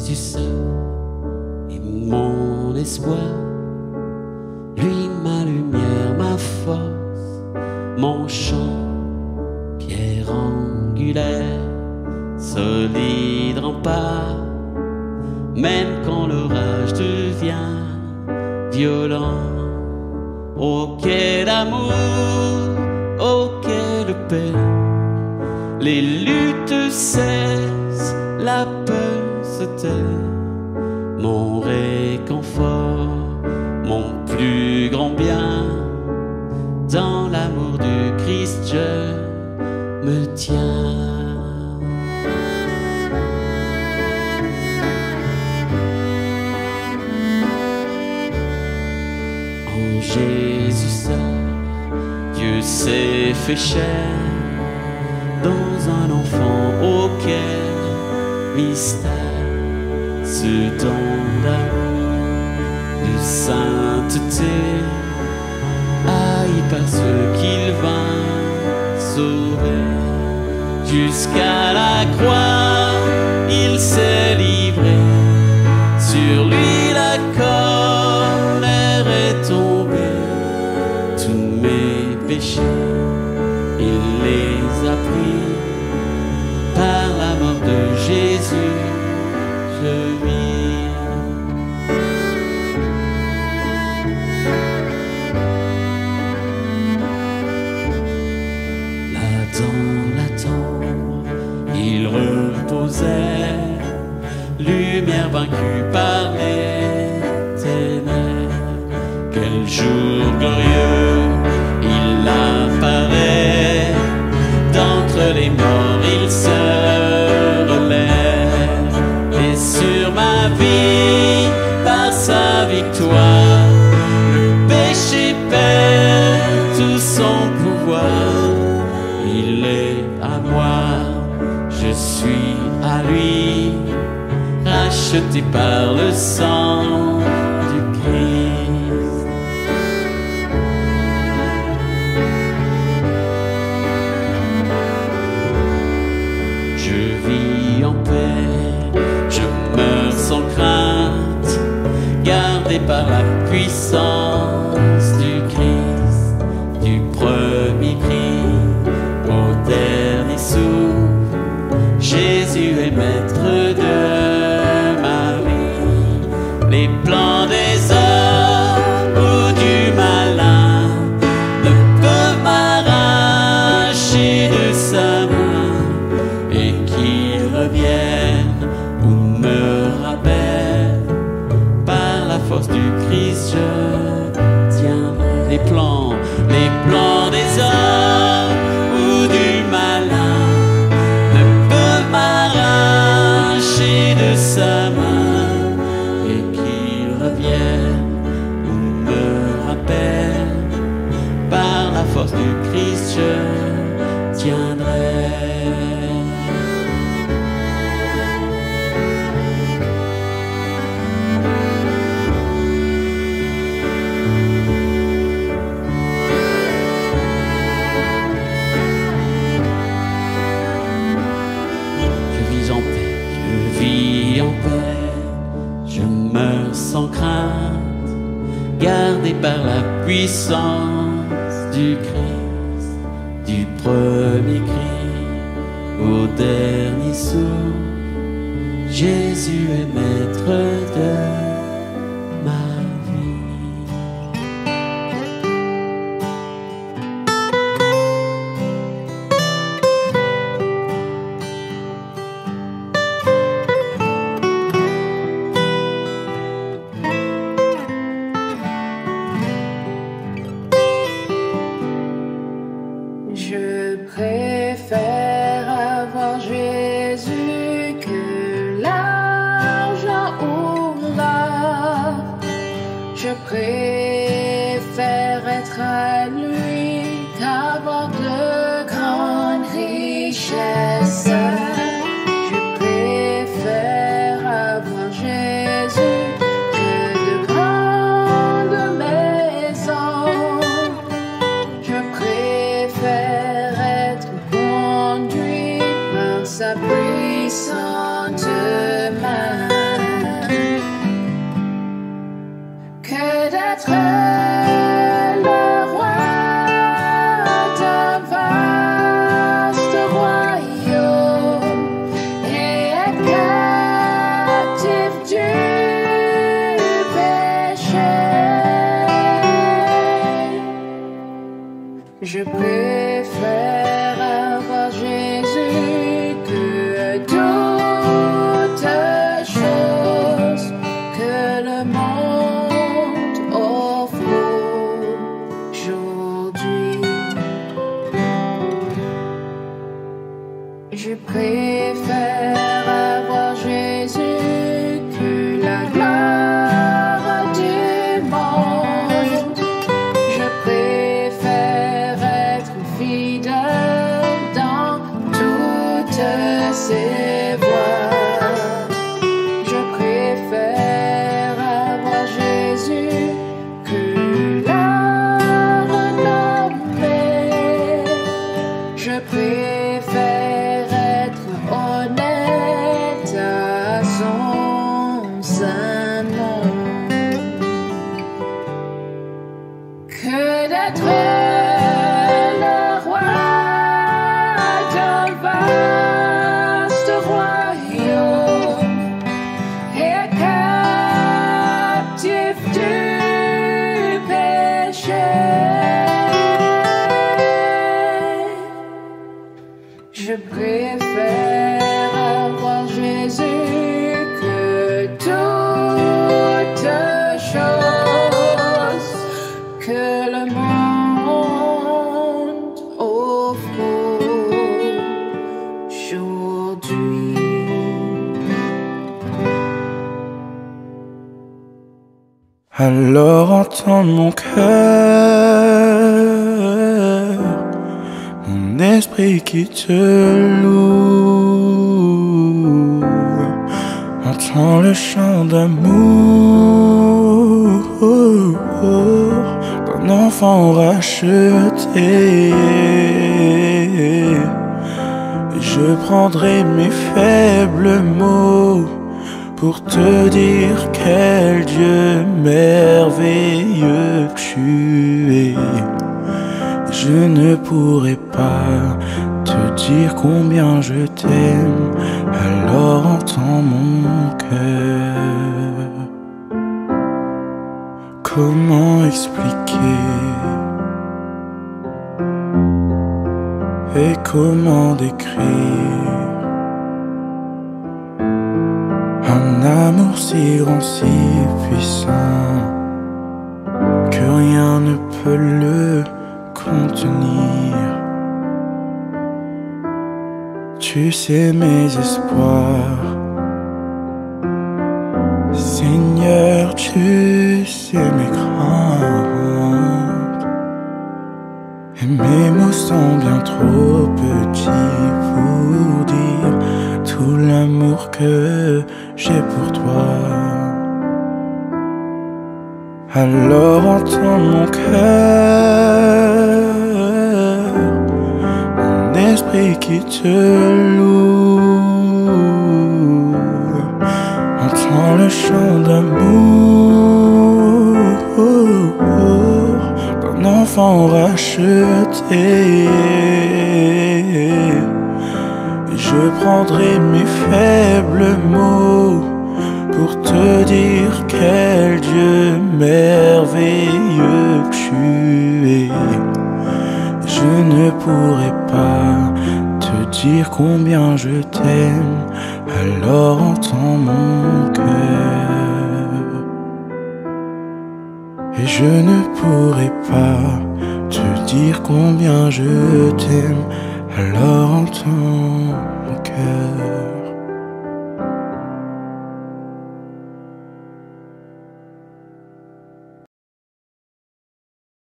Jésus seul est mon espoir, lui ma lumière, ma force, mon chant, pierre angulaire, solide rempart, même quand l'orage devient violent. Oh quel amour, oh quelle paix, les luttes cessent, la peur se tait, mon réconfort, mon plus grand bien, dans l'amour du Christ je me tiens. En Jésus seul, Dieu s'est fait chair, dans un enfant auquel mystère, ce don d'amour, de sainteté, haï par ceux qu'il vint sauver. Jusqu'à la croix, il s'est livré, sur lui la colère est tombée, tous mes péchés, il les a pris, par la mort de Jésus, je vis. Là dans la tombe, il reposait, lumière vaincue par les ténèbres. Quel jour glorieux, il apparaît, d'entre les morts il se relève, et sur ma vie, par sa victoire, le péché perd tout son pouvoir. Il est à moi, je suis à lui, racheté par le sang du Christ. Je vis en paix, je meurs sans crainte, gardé par la puissance du Christ, du premier cri au dernier souffle. Jésus est maître de ma vie. Les plans des hommes ou du malin ne peuvent m'arracher de sa main, et qu'il revienne ou me rappelle, par la force du Christ je tiendrai. Les plans des hommes ou du malin ne peuvent m'arracher de sa main, et qu'il revienne ou me rappelle, par la force du Christ je tiendrai. Je vis en paix, je meurs sans crainte, gardé par la puissance du Christ, du premier cri au dernier souffle. Jésus est maître de ma vie. Je préfère avoir Jésus que l'argent ou l'or. Je préfère être à lui qu'avoir de grandes richesses. Je préfère avoir Jésus que de grandes maisons. Je préfère être conduit par sa puissante main. Je préfère avoir Jésus que toute chose que le monde offre aujourd'hui. Je préfère avoir Jésus que la gloire du monde. Je préfère être fidèle dans toutes ses voies. Je préfère avoir Jésus que la renommer. Je préfère être honnête à son saint nom que d'être le roi d'un vaste royaume et captif du péché. Je préfère avoir Jésus que toute chose que le monde offre aujourd'hui. Alors entends mon cœur, mon esprit qui te loue. Entends le chant d'amour d'un enfant racheté. Je prendrai mes faibles mots pour te dire quel Dieu merveilleux tu es. Je ne pourrai pas te dire combien je t'aime, alors entends mon cœur. Comment expliquer et comment décrire un amour si grand, si puissant que rien ne peut le contenir. Tu sais mes espoirs, Seigneur, tu sais mes craintes, et mes mots sont bien trop petits pour dire tout l'amour que j'ai pour toi. Alors entends mon cœur, mon esprit qui te loue. Entends le chant d'amour d'un enfant racheté. Je prendrai mes faibles mots pour te dire quel Dieu merveilleux tu es. Je ne pourrai pas te dire combien je t'aime, alors entends mon cœur. Et je ne pourrai pas te dire combien je t'aime, alors entends mon cœur.